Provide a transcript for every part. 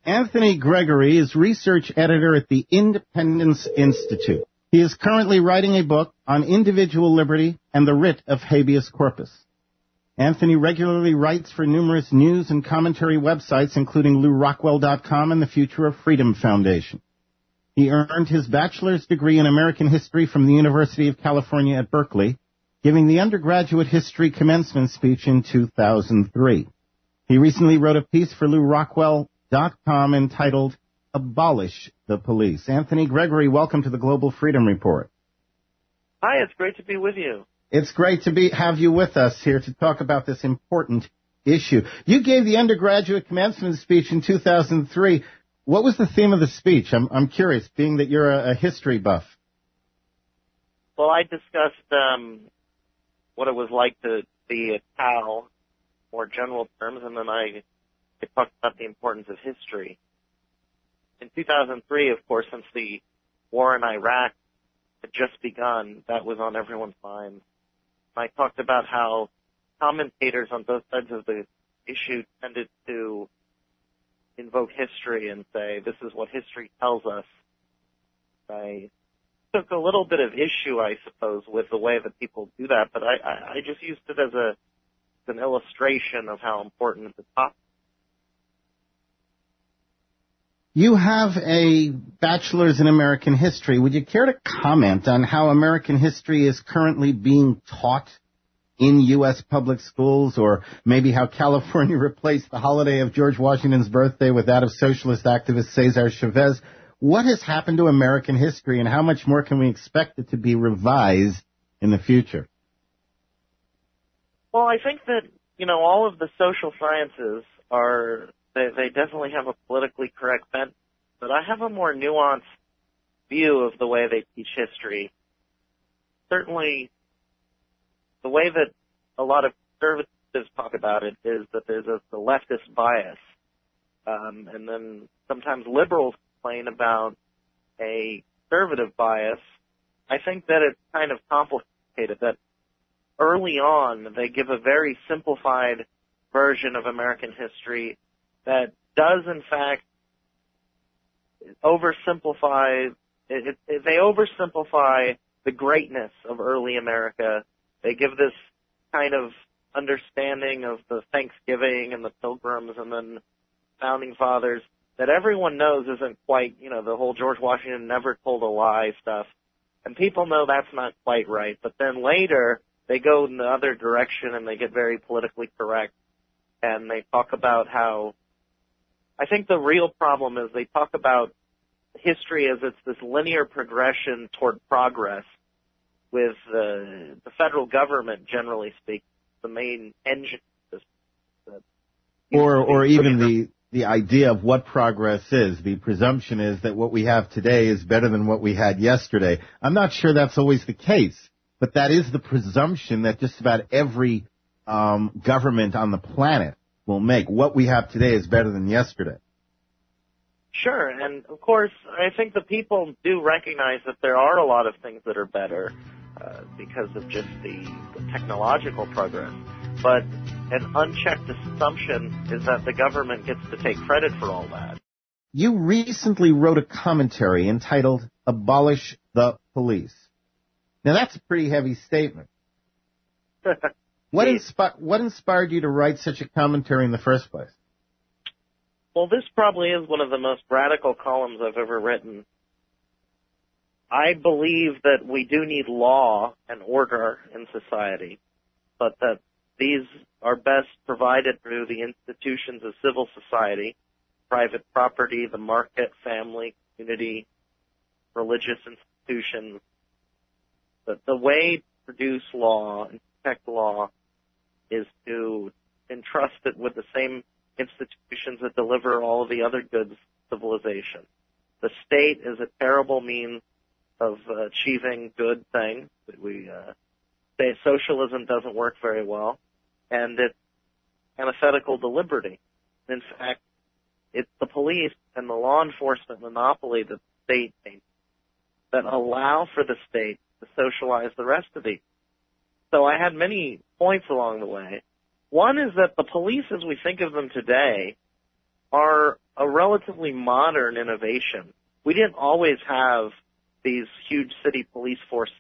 Anthony Gregory is research editor at the Independence Institute. He is currently writing a book on individual liberty and the writ of habeas corpus. Anthony regularly writes for numerous news and commentary websites, including LouRockwell.com and the Future of Freedom Foundation. He earned his bachelor's degree in American history from the University of California at Berkeley, giving the undergraduate history commencement speech in 2003. He recently wrote a piece for LouRockwell.com entitled Abolish the Police. Anthony Gregory, welcome to the Global Freedom Report. Hi, it's great to be with you. It's great to have you with us here to talk about this important issue. You gave the undergraduate commencement speech in 2003. What was the theme of the speech? I'm curious, being that you're a history buff. Well, I discussed what it was like to be a PAL, more general terms, and then I talked about the importance of history. In 2003, of course, since the war in Iraq had just begun, that was on everyone's mind. I talked about how commentators on both sides of the issue tended to invoke history and say, this is what history tells us. I took a little bit of issue, I suppose, with the way that people do that, but I just used it as an illustration of how important the topic. You have a bachelor's in American history. Would you care to comment on how American history is currently being taught in U.S. public schools, or maybe how California replaced the holiday of George Washington's birthday with that of socialist activist Cesar Chavez? What has happened to American history, and how much more can we expect it to be revised in the future? Well, I think that, all of the social sciences they definitely have a politically correct bent, but I have a more nuanced view of the way they teach history. Certainly, the way that a lot of conservatives talk about it is that there's a leftist bias, and then sometimes liberals complain about a conservative bias. I think that it's kind of complicated, that early on they give a very simplified version of American history that does, in fact, oversimplify. They oversimplify the greatness of early America. They give this kind of understanding of the Thanksgiving and the Pilgrims and then Founding Fathers that everyone knows isn't quite, the whole George Washington never told a lie stuff. And people know that's not quite right. But then later, they go in the other direction and they get very politically correct. And they talk about how, I think the real problem is they talk about history as it's this linear progression toward progress, with the federal government, generally speaking, the main engine. Or even the idea of what progress is. The presumption is that what we have today is better than what we had yesterday. I'm not sure that's always the case, but that is the presumption that just about every government on the planet will make. What we have today is better than yesterday. Sure, and of course, I think the people do recognize that there are a lot of things that are better because of just the technological progress. But an unchecked assumption is that the government gets to take credit for all that. You recently wrote a commentary entitled Abolish the Police. Now, that's a pretty heavy statement. What inspired you to write such a commentary in the first place? Well, this probably is one of the most radical columns I've ever written. I believe that we do need law and order in society, but that these are best provided through the institutions of civil society, private property, the market, family, community, religious institutions. But the way to produce law and protect law is to entrust it with the same institutions that deliver all of the other goods of civilization. The state is a terrible means of achieving good things. We say socialism doesn't work very well, and it's antithetical to liberty. In fact, it's the police and the law enforcement monopoly that the state makes that allow for the state to socialize the rest of these. So I had many points along the way. One is that the police, as we think of them today, are a relative relatively modern innovation. We didn't always have these huge city police forces.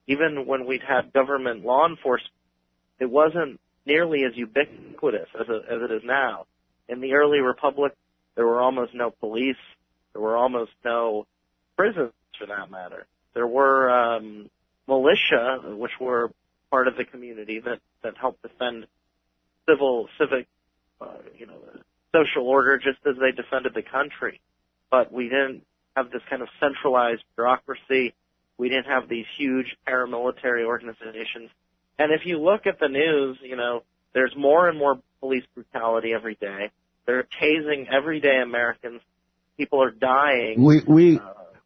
Even when we'd had government law enforcement, it wasn't nearly as ubiquitous as it is now. In the early republic, there were almost no police. There were almost no prisons, for that matter. There were militia, which were part of the community that helped defend civic, social order, just as they defended the country. But we didn't have this kind of centralized bureaucracy. We didn't have these huge paramilitary organizations. And if you look at the news, there's more and more police brutality every day. They're tasing everyday Americans. People are dying.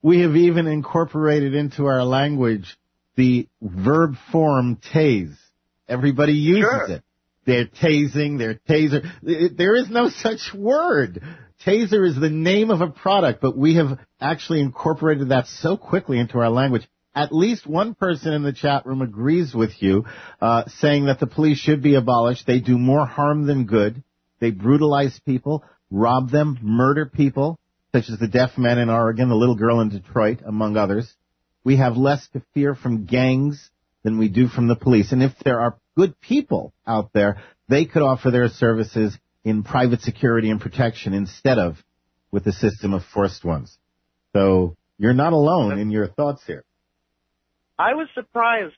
We have even incorporated into our language the verb form tase. Everybody uses it. They're tasing, they're taser. There is no such word. Taser is the name of a product, but we have actually incorporated that so quickly into our language. At least one person in the chat room agrees with you, saying that the police should be abolished. They do more harm than good. They brutalize people, rob them, murder people, such as the deaf man in Oregon, the little girl in Detroit, among others. We have less to fear from gangs than we do from the police. And if there are good people out there, they could offer their services in private security and protection instead of with the system of forced ones. So you're not alone in your thoughts here. I was surprised,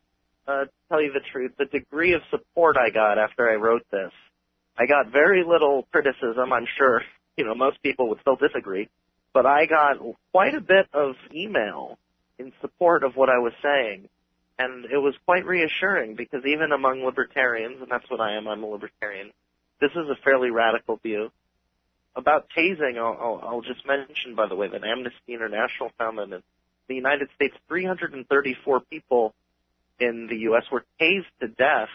to tell you the truth, the degree of support I got after I wrote this. I got very little criticism. I'm sure, most people would still disagree. But I got quite a bit of email in support of what I was saying. And it was quite reassuring because even among libertarians, and that's what I am, I'm a libertarian, this is a fairly radical view. About tasing, I'll just mention, by the way, that Amnesty International found that in the United States, 334 people in the U.S. were tased to death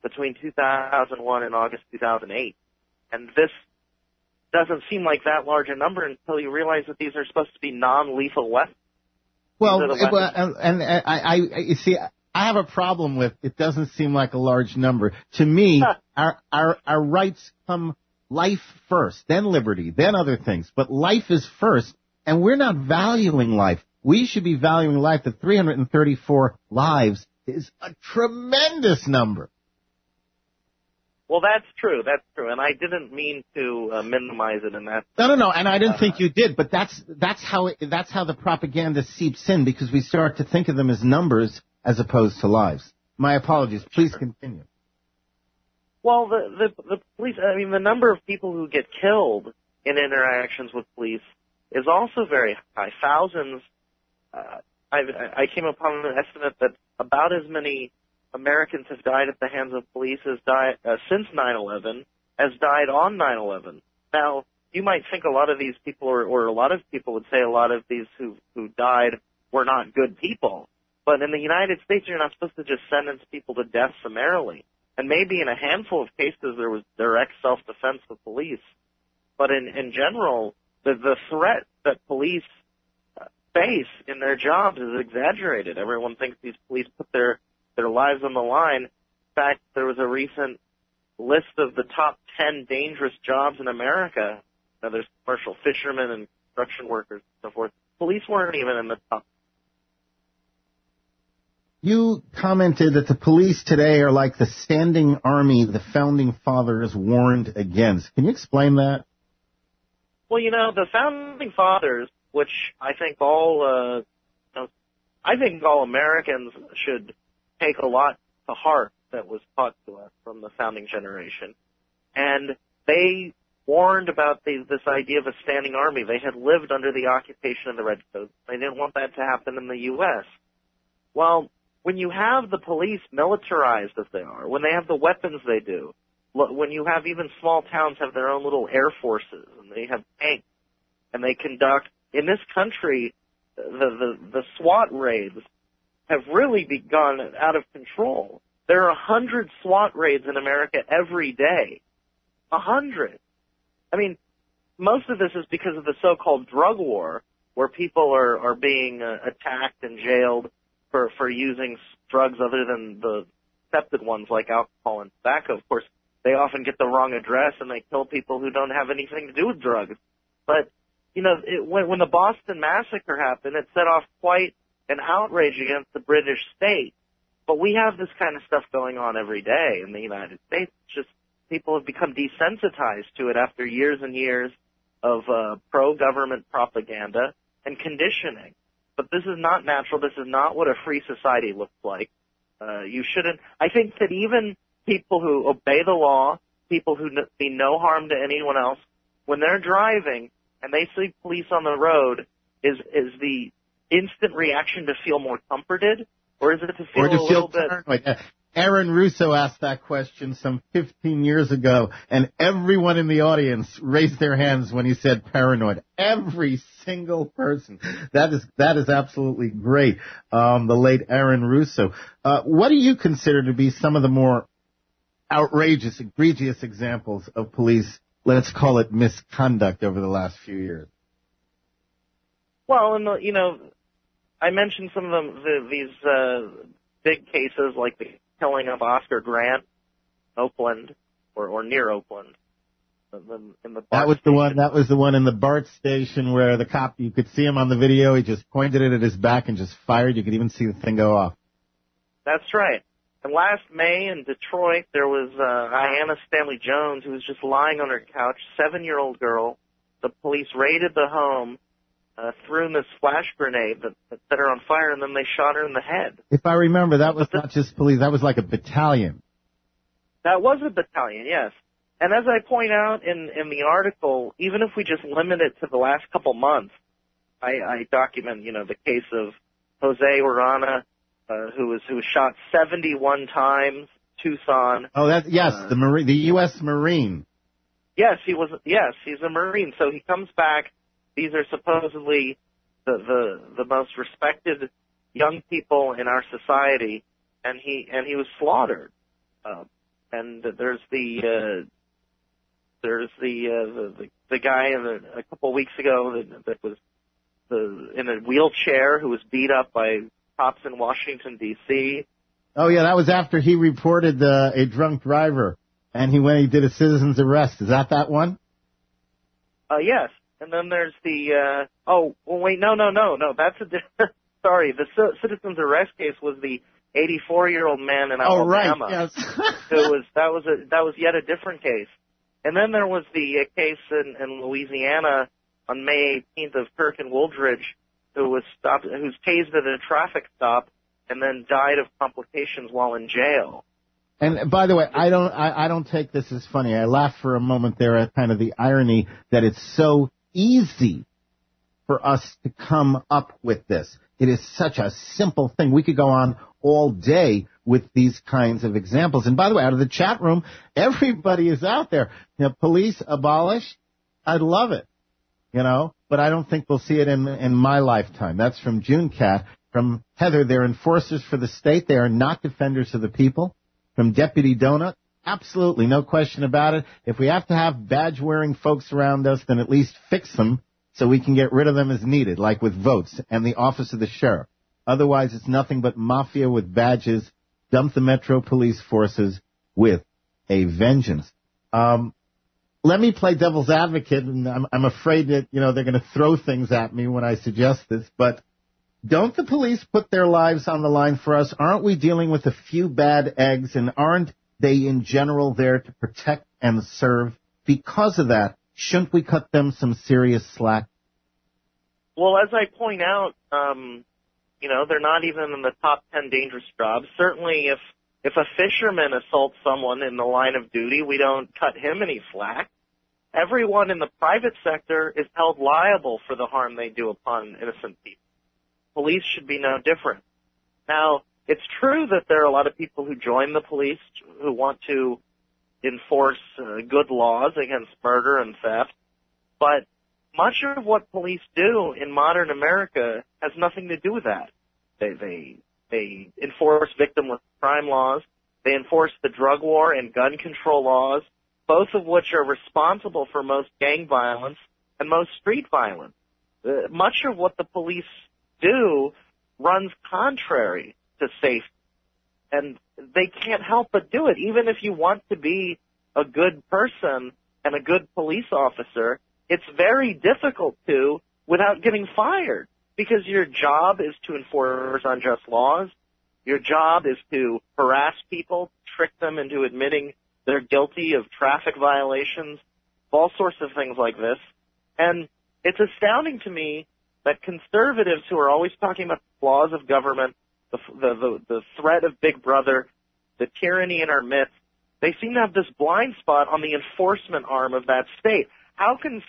between 2001 and August 2008. And this doesn't seem like that large a number until you realize that these are supposed to be non-lethal weapons. Well, you see, I have a problem with it doesn't seem like a large number. To me, our rights come life first, then liberty, then other things. But life is first, and we're not valuing life. We should be valuing life. The 334 lives is a tremendous number. Well, that's true. That's true. And I didn't mean to minimize it in that. No. And I didn't think you did. But that's how the propaganda seeps in, because we start to think of them as numbers as opposed to lives. My apologies. Please continue. Well, the police. I mean, the number of people who get killed in interactions with police is also very high. Thousands. I came upon an estimate that about as many Americans have died at the hands of police as died since 9/11 as died on 9/11. Now, you might think a lot of these people, or a lot of people would say a lot of these who died were not good people. But in the United States, you're not supposed to just sentence people to death summarily. And maybe in a handful of cases there was direct self-defense of police. But in general, the threat that police face in their jobs is exaggerated. Everyone thinks these police put their lives on the line. In fact, there was a recent list of the top 10 dangerous jobs in America. Now, there's commercial fishermen and construction workers and so forth. Police weren't even in the top. You commented that the police today are like the standing army the Founding Fathers warned against. Can you explain that? Well, the Founding Fathers, which I think all Americans should take a lot to heart that was taught to us from the founding generation. And they warned about this idea of a standing army. They had lived under the occupation of the Redcoats. They didn't want that to happen in the U.S. Well, when you have the police militarized as they are, when they have the weapons they do, when you have even small towns have their own little air forces, and they have tanks, and they conduct, in this country, the SWAT raids have really gone out of control. There are 100 SWAT raids in America every day. 100. I mean, most of this is because of the so-called drug war, where people are being attacked and jailed for using drugs other than the accepted ones like alcohol and tobacco. Of course, they often get the wrong address and they kill people who don't have anything to do with drugs. But when the Boston Massacre happened, it set off quite an outrage against the British state. But we have this kind of stuff going on every day in the United States. It's just people have become desensitized to it after years and years of pro-government propaganda and conditioning. But this is not natural. This is not what a free society looks like. You shouldn't. I think that even people who obey the law, people who mean no harm to anyone else, when they're driving and they see police on the road, is the instant reaction to feel more comforted, or is it to feel a little bit paranoid? Aaron Russo asked that question some 15 years ago, and everyone in the audience raised their hands when he said paranoid. Every single person. That is absolutely great. The late Aaron Russo. What do you consider to be some of the more outrageous, egregious examples of police, let's call it misconduct, over the last few years? Well, I mentioned some of them, these big cases like the killing of Oscar Grant, Oakland, or near Oakland. In the that was the one. That was the one in the BART station where the cop, you could see him on the video. He just pointed it at his back and just fired. You could even see the thing go off. That's right. And last May in Detroit, there was Ayanna Stanley Jones, who was just lying on her couch, 7-year-old girl. The police raided the home, threw in this flash grenade that set her on fire, and then they shot her in the head. If I remember, that was not just police. That was like a battalion. That was a battalion, yes. And as I point out in the article, even if we just limit it to the last couple months, I document, the case of Jose Urana, who was shot 71 times, Tucson. Oh, the U.S. Marine. Yes, he's a Marine. So he comes back. These are supposedly the most respected young people in our society, and he was slaughtered. And there's the guy a couple of weeks ago that was in a wheelchair who was beat up by cops in Washington D.C. Oh yeah, that was after he reported a drunk driver, and he did a citizen's arrest. Is that one? Yes. And then there's the no, that's a different. Sorry, the citizen's arrest case was the 84-year-old man in Alabama. Oh right, yes. that was yet a different case. And then there was the case in Louisiana on May 18th of Kirk and Wooldridge, who's tased at a traffic stop and then died of complications while in jail. And by the way, I don't take this as funny. I laugh for a moment there at kind of the irony that it's so easy for us to come up with this. It is such a simple thing. We could go on all day with these kinds of examples. And by the way, out of the chat room, everybody is out there. Police abolished. I'd love it, but I don't think we'll see it in my lifetime. That's from June Cat. From Heather, they're enforcers for the state. They are not defenders of the people. From Deputy Donut, absolutely, no question about it. If we have to have badge-wearing folks around us, then at least fix them so we can get rid of them as needed, like with votes and the office of the sheriff. Otherwise, it's nothing but mafia with badges. Dump the Metro Police forces with a vengeance. Let me play devil's advocate, and I'm afraid that, they're going to throw things at me when I suggest this, but don't the police put their lives on the line for us? Aren't we dealing with a few bad eggs, and aren't they in general there to protect and serve? Because of that, shouldn't we cut them some serious slack? Well, as I point out, they're not even in the top 10 dangerous jobs. Certainly if a fisherman assaults someone in the line of duty, we don't cut him any slack. Everyone in the private sector is held liable for the harm they do upon innocent people. Police should be no different. Now, it's true that there are a lot of people who join the police who want to enforce good laws against murder and theft, but much of what police do in modern America has nothing to do with that. They enforce victimless crime laws. They enforce the drug war and gun control laws, both of which are responsible for most gang violence and most street violence. Much of what the police do runs contrary to safety, and they can't help but do it. Even if you want to be a good person and a good police officer, it's very difficult to without getting fired, because your job is to enforce unjust laws. Your job is to harass people, trick them into admitting they're guilty of traffic violations, all sorts of things like this. And it's astounding to me that conservatives who are always talking about the flaws of government, the threat of Big Brother, the tyranny in our midst, they seem to have this blind spot on the enforcement arm of that state. How can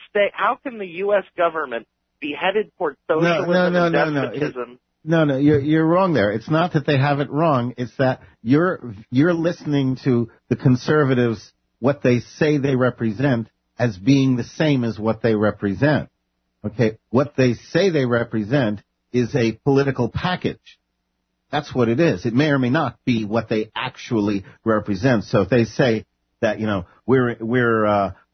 the U.S. government be headed toward socialism and despotism? No, you're wrong there. It's not that they have it wrong. It's that you're listening to the conservatives, what they say they represent, as being the same as what they represent. Okay? What they say they represent is a political package. That's what it is. It may or may not be what they actually represent. So if they say that, we're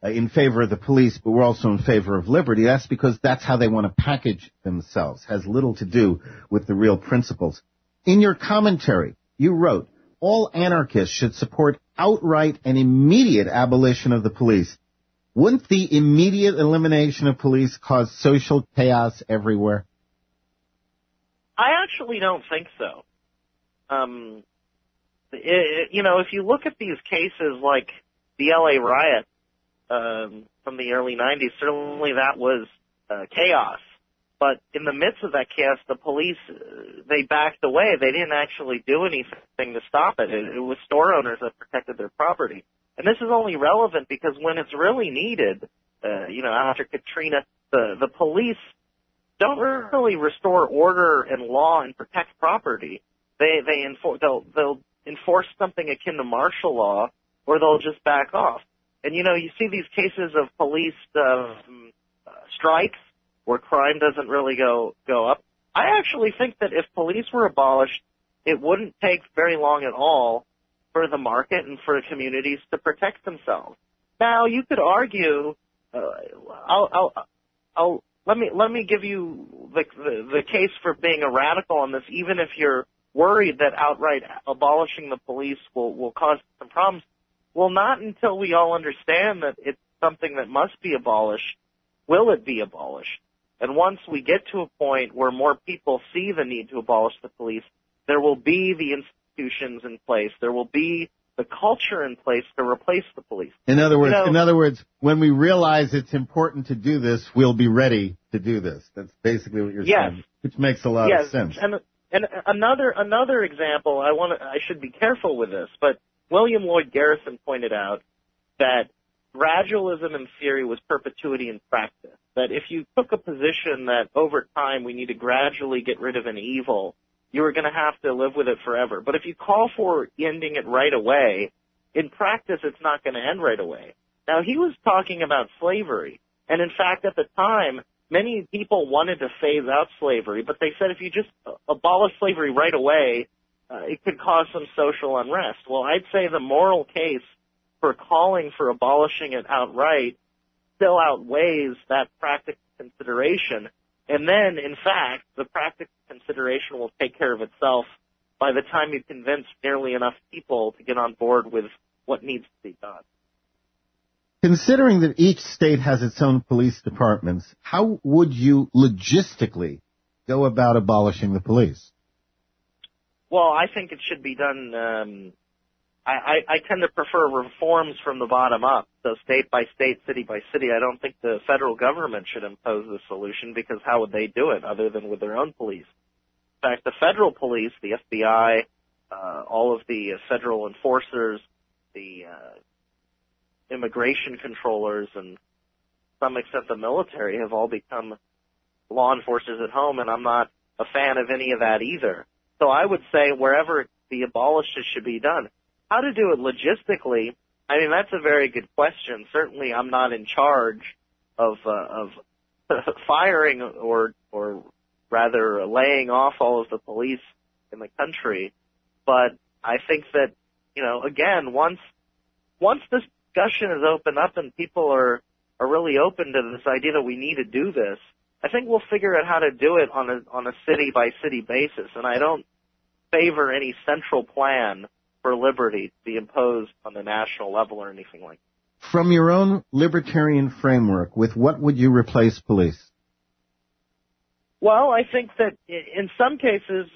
in favor of the police, but we're also in favor of liberty, that's because that's how they want to package themselves. It has little to do with the real principles. In your commentary, you wrote, all anarchists should support outright and immediate abolition of the police. Wouldn't the immediate elimination of police cause social chaos everywhere? I actually don't think so. If you look at these cases like the LA riot from the early 90s, certainly that was chaos. But in the midst of that chaos, the police, they backed away. They didn't actually do anything to stop it. It was store owners that protected their property. And this is only relevant because when it's really needed, after Katrina, the police don't really restore order and law and protect property. They'll enforce something akin to martial law, or they'll just back off. And you see these cases of police strikes where crime doesn't really go up. I actually think that if police were abolished, it wouldn't take very long at all for the market and for communities to protect themselves. Now, you could argue, let me give you the case for being a radical on this, even if you're worried that outright abolishing the police will cause some problems. Well, not until we all understand that it's something that must be abolished will it be abolished. And once we get to a point where more people see the need to abolish the police, there will be the institutions in place. There will be the culture in place to replace the police. In other words, when we realize it's important to do this, we'll be ready to do this. That's basically what you're saying, which makes a lot of sense. And another example, I should be careful with this, but William Lloyd Garrison pointed out that gradualism in theory was perpetuity in practice. That if you took a position that over time we need to gradually get rid of an evil, you were going to have to live with it forever. But if you call for ending it right away, in practice it's not going to end right away. Now, he was talking about slavery, and in fact at the time, many people wanted to phase out slavery, but they said if you just abolish slavery right away, it could cause some social unrest. Well, I'd say the moral case for calling for abolishing it outright still outweighs that practical consideration. And then, in fact, the practical consideration will take care of itself by the time you convince nearly enough people to get on board with what needs to be done. Considering that each state has its own police departments, how would you logistically go about abolishing the police? Well, I think it should be done. I tend to prefer reforms from the bottom up, so state by state, city by city. I don't think the federal government should impose the solution, because how would they do it other than with their own police? In fact, the federal police, the FBI, all of the federal enforcers, the immigration controllers, and to some extent the military have all become law enforcers at home, and I'm not a fan of any of that either. So I would say wherever the abolished should be done. How to do it logistically, I mean, that's a very good question. Certainly I'm not in charge of firing or rather laying off all of the police in the country. But I think that, again, once this discussion is opened up and people are really open to this idea that we need to do this, I think we'll figure out how to do it on a city by city basis. And I don't favor any central plan for liberty to be imposed on the national level or anything like that. From your own libertarian framework, with what would you replace police? Well, I think that in some cases,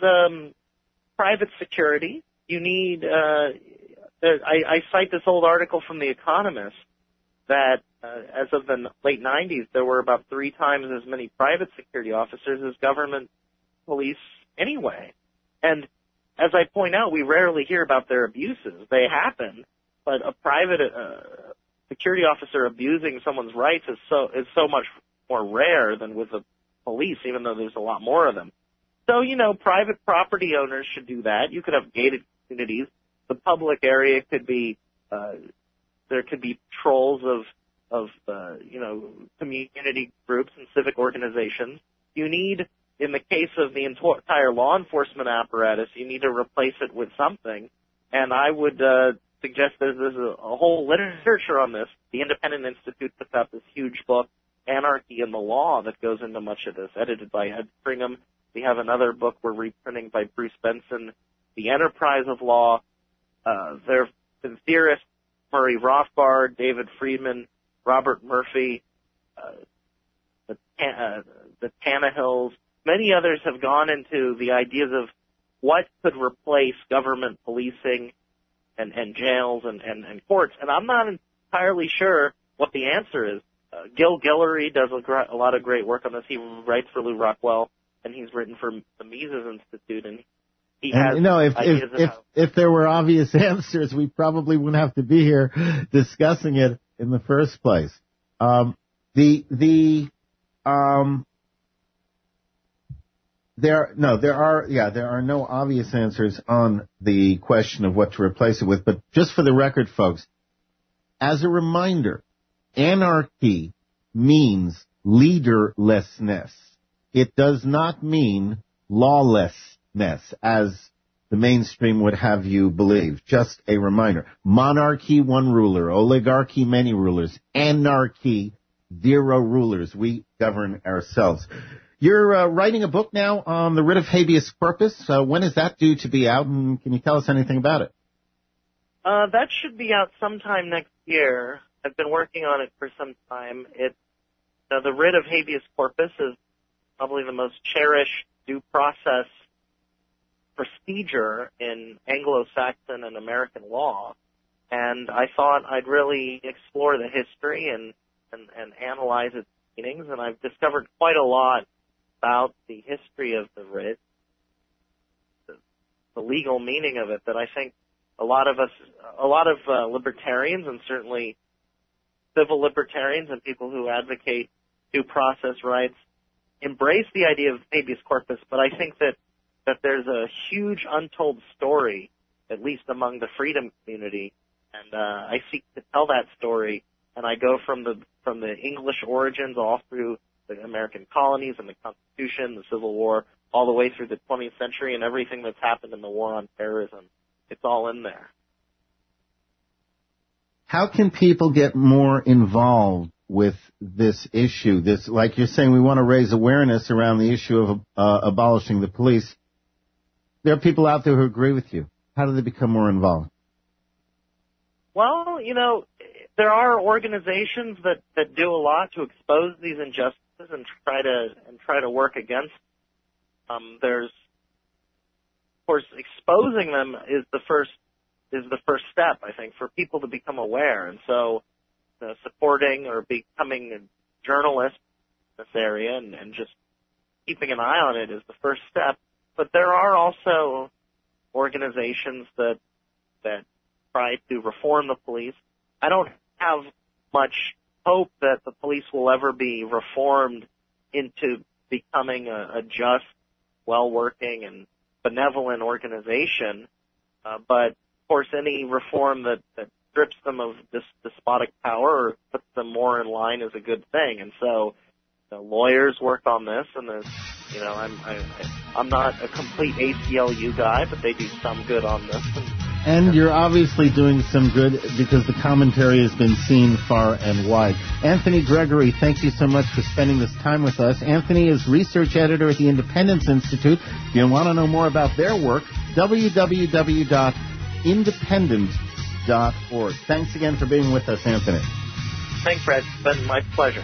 private security, you need, I cite this old article from The Economist that as of the late 90s, there were about 3 times as many private security officers as government police anyway. And as I point out, we rarely hear about their abuses. They happen, but a private security officer abusing someone's rights is so much more rare than with the police, even though there's a lot more of them. So, private property owners should do that. You could have gated communities. The public area could be, there could be patrols of community groups and civic organizations. You need, in the case of the entire law enforcement apparatus, you need to replace it with something. And I would suggest there's a whole literature on this. The Independent Institute put out this huge book, Anarchy in the Law, that goes into much of this, edited by Ed Pringham. We have another book we're reprinting by Bruce Benson, The Enterprise of Law. There have been theorists, Murray Rothbard, David Friedman, Robert Murphy, the Tannehills. Many others have gone into the ideas of what could replace government policing and jails and courts. And I'm not entirely sure what the answer is. Gil Guillory does a lot of great work on this. He writes for Lou Rockwell, and he's written for the Mises Institute, and he has if there were obvious answers, we probably wouldn't have to be here discussing it in the first place. There are no obvious answers on the question of what to replace it with, but just for the record, folks, as a reminder, anarchy means leaderlessness. It does not mean lawlessness, as the mainstream would have you believe. Just a reminder. Monarchy, one ruler. Oligarchy, many rulers. Anarchy, 0 rulers. We govern ourselves. You're writing a book now on the writ of habeas corpus. When is that due to be out, and can you tell us anything about it? That should be out sometime next year. I've been working on it for some time. The writ of habeas corpus is probably the most cherished due process procedure in Anglo-Saxon and American law, and I thought I'd really explore the history and analyze its meanings, and I've discovered quite a lot about the history of the writ, the legal meaning of it, that I think a lot of libertarians, and certainly civil libertarians and people who advocate due process rights, embrace the idea of habeas corpus, but I think that there's a huge untold story, at least among the freedom community, and I seek to tell that story, and I go from the English origins all through the American colonies and the Constitution, the Civil War, all the way through the 20th century and everything that's happened in the war on terrorism. It's all in there. How can people get more involved with this issue? This, like you're saying, we want to raise awareness around the issue of abolishing the police. There are people out there who agree with you. How do they become more involved? Well, there are organizations that do a lot to expose these injustices and try to work against. There's, of course, exposing them is the first step, I think, for people to become aware. And so, supporting or becoming a journalist in this area and just keeping an eye on it is the first step. But there are also organizations that try to reform the police. I don't have much hope that the police will ever be reformed into becoming a just, well-working, and benevolent organization. But, of course, any reform that strips them of this despotic power or puts them more in line is a good thing. And so lawyers work on this, and I'm not a complete ACLU guy, but they do some good on this. And you're obviously doing some good because the commentary has been seen far and wide. Anthony Gregory, thank you so much for spending this time with us. Anthony is research editor at the Independence Institute. If you want to know more about their work, www.independent.org. Thanks again for being with us, Anthony. Thanks, Fred. It's been my pleasure.